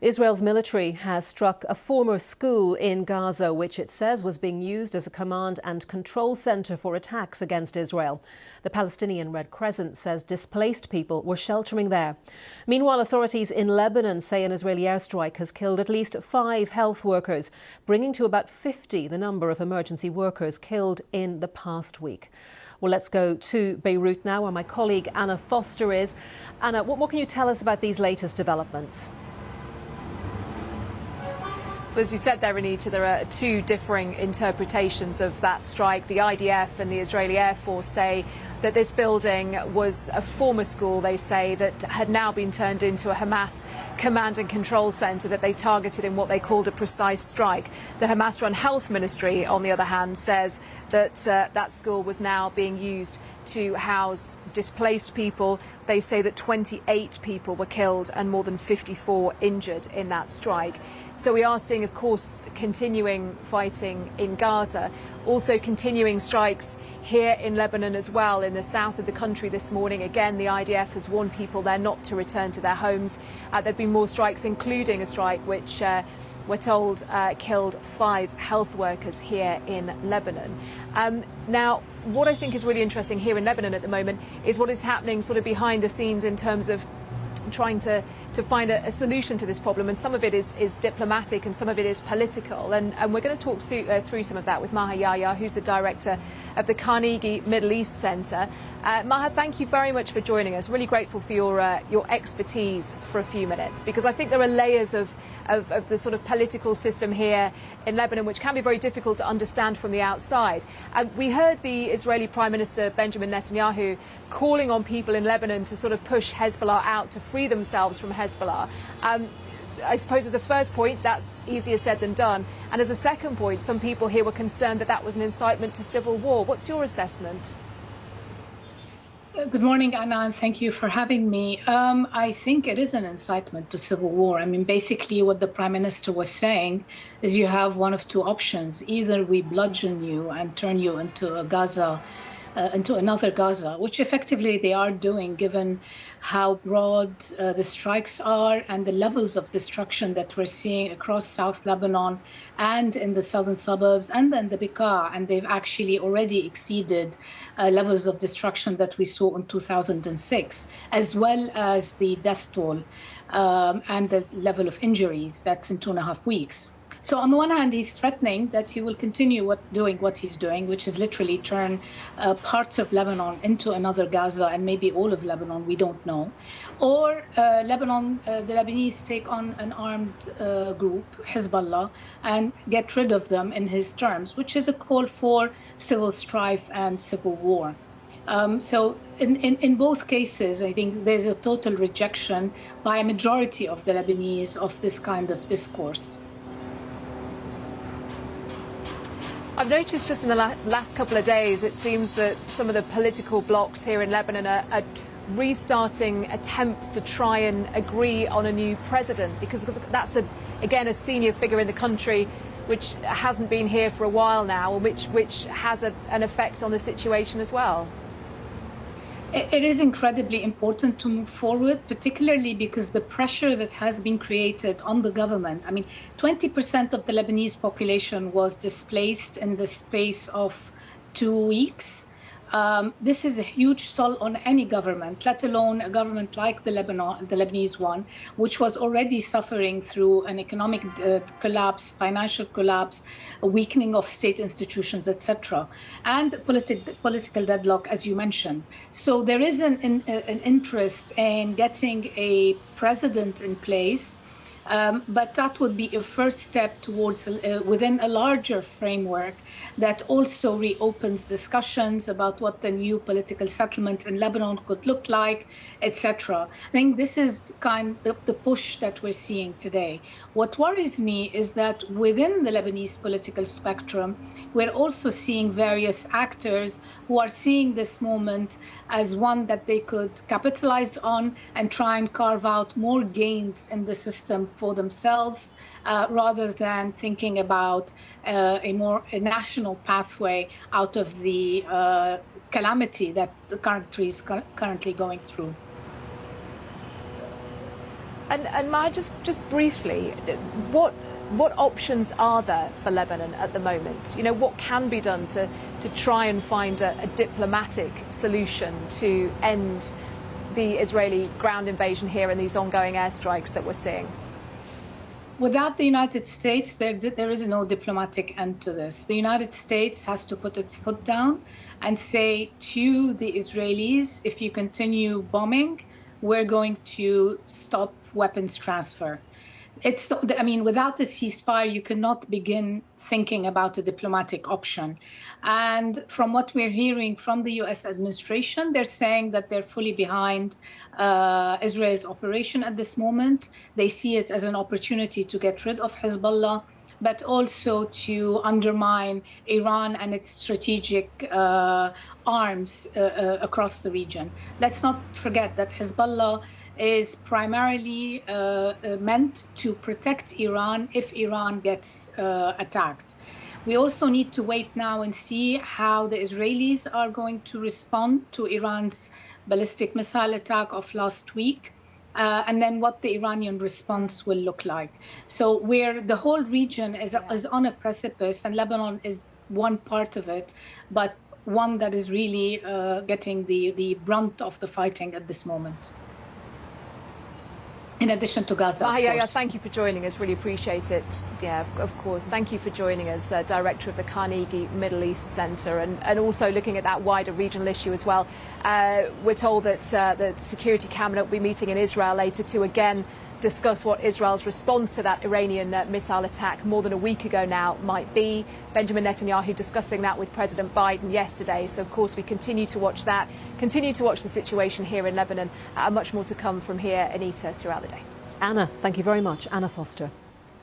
Israel's military has struck a former school in Gaza, which it says was being used as a command and control centre for attacks against Israel. The Palestinian Red Crescent says displaced people were sheltering there. Meanwhile, authorities in Lebanon say an Israeli airstrike has killed at least 5 health workers, bringing to about 50 the number of emergency workers killed in the past week. Well, let's go to Beirut now, where my colleague Anna Foster is. Anna, what can you tell us about these latest developments? As you said there, Anita, there are 2 differing interpretations of that strike. The IDF and the Israeli Air Force say that this building was a former school, they say, that had now been turned into a Hamas command and control centre that they targeted in what they called a precise strike. The Hamas-run health ministry, on the other hand, says that that school was now being used to house displaced people. They say that 28 people were killed and more than 54 injured in that strike. So we are seeing, of course, continuing fighting in Gaza, also continuing strikes here in Lebanon as well, in the south of the country this morning. Again, the IDF has warned people there not to return to their homes. There have been more strikes, including a strike which we're told killed 5 health workers here in Lebanon. Now, what I think is really interesting here in Lebanon at the moment is what is happening sort of behind the scenes in terms of trying to find a solution to this problem, and some of it is diplomatic and some of it is political, and we're going to talk through some of that with Maha Yahya, who's the director of the Carnegie Middle East Centre. Maha, thank you very much for joining us. Really grateful for your expertise for a few minutes, because I think there are layers of the sort of political system here in Lebanon which can be very difficult to understand from the outside. We heard the Israeli Prime Minister Benjamin Netanyahu calling on people in Lebanon to sort of push Hezbollah out, to free themselves from Hezbollah. I suppose as a first point, that's easier said than done. And as a second point, some people here were concerned that that was an incitement to civil war. What's your assessment? Good morning, Anna, and thank you for having me. I think it is an incitement to civil war. I mean, basically what the Prime Minister was saying is you have one of 2 options. Either we bludgeon you and turn you into another Gaza, which effectively they are doing, given how broad the strikes are and the levels of destruction that we're seeing across South Lebanon and in the southern suburbs and then the Bekaa. And they've actually already exceeded levels of destruction that we saw in 2006, as well as the death toll and the level of injuries. That's in 2.5 weeks. So on the one hand, he's threatening that he will continue doing what he's doing, which is literally turn parts of Lebanon into another Gaza, and maybe all of Lebanon, we don't know. Or the Lebanese take on an armed group, Hezbollah, and get rid of them in his terms, which is a call for civil strife and civil war. So in both cases, I think there's a total rejection by a majority of the Lebanese of this kind of discourse. I've noticed just in the last couple of days, it seems that some of the political blocs here in Lebanon are restarting attempts to try and agree on a new president, because that's, again, a senior figure in the country which hasn't been here for a while now, and which has an effect on the situation as well. It is incredibly important to move forward, particularly because the pressure that has been created on the government. I mean, 20% of the Lebanese population was displaced in the space of 2 weeks. This is a huge toll on any government, let alone a government like the Lebanese one, which was already suffering through an economic collapse, financial collapse, a weakening of state institutions, etc., and political deadlock, as you mentioned. So there is an interest in getting a president in place. But that would be a first step towards within a larger framework that also reopens discussions about what the new political settlement in Lebanon could look like, etc. I think this is kind of the push that we're seeing today. What worries me is that within the Lebanese political spectrum, we're also seeing various actors who are seeing this moment as one that they could capitalize on and try and carve out more gains in the system for themselves, rather than thinking about a national pathway out of the calamity that the country is currently going through. And Maya, just briefly, what options are there for Lebanon at the moment? You know, what can be done to try and find a diplomatic solution to end the Israeli ground invasion here and these ongoing airstrikes that we're seeing? Without the United States, there is no diplomatic end to this. The United States has to put its foot down and say to the Israelis, if you continue bombing, we're going to stop weapons transfer. I mean, without a ceasefire, you cannot begin thinking about a diplomatic option. And from what we're hearing from the U.S. administration, they're saying that they're fully behind Israel's operation at this moment. They see it as an opportunity to get rid of Hezbollah, but also to undermine Iran and its strategic arms across the region. Let's not forget that Hezbollah is primarily meant to protect Iran if Iran gets attacked. We also need to wait now and see how the Israelis are going to respond to Iran's ballistic missile attack of last week, and then what the Iranian response will look like. So where the whole region is on a precipice, and Lebanon is one part of it, but one that is really getting the brunt of the fighting at this moment. In addition to Gaza, of course. Yeah, thank you for joining us. Really appreciate it. Yeah, of course. Thank you for joining us, Director of the Carnegie Middle East Center, and also looking at that wider regional issue as well. We're told that the Security Cabinet will be meeting in Israel later to again discuss what Israel's response to that Iranian missile attack more than a week ago now might be. Benjamin Netanyahu discussing that with President Biden yesterday. So, of course, we continue to watch that, continue to watch the situation here in Lebanon, and much more to come from here, Anita, throughout the day. Anna, thank you very much. Anna Foster.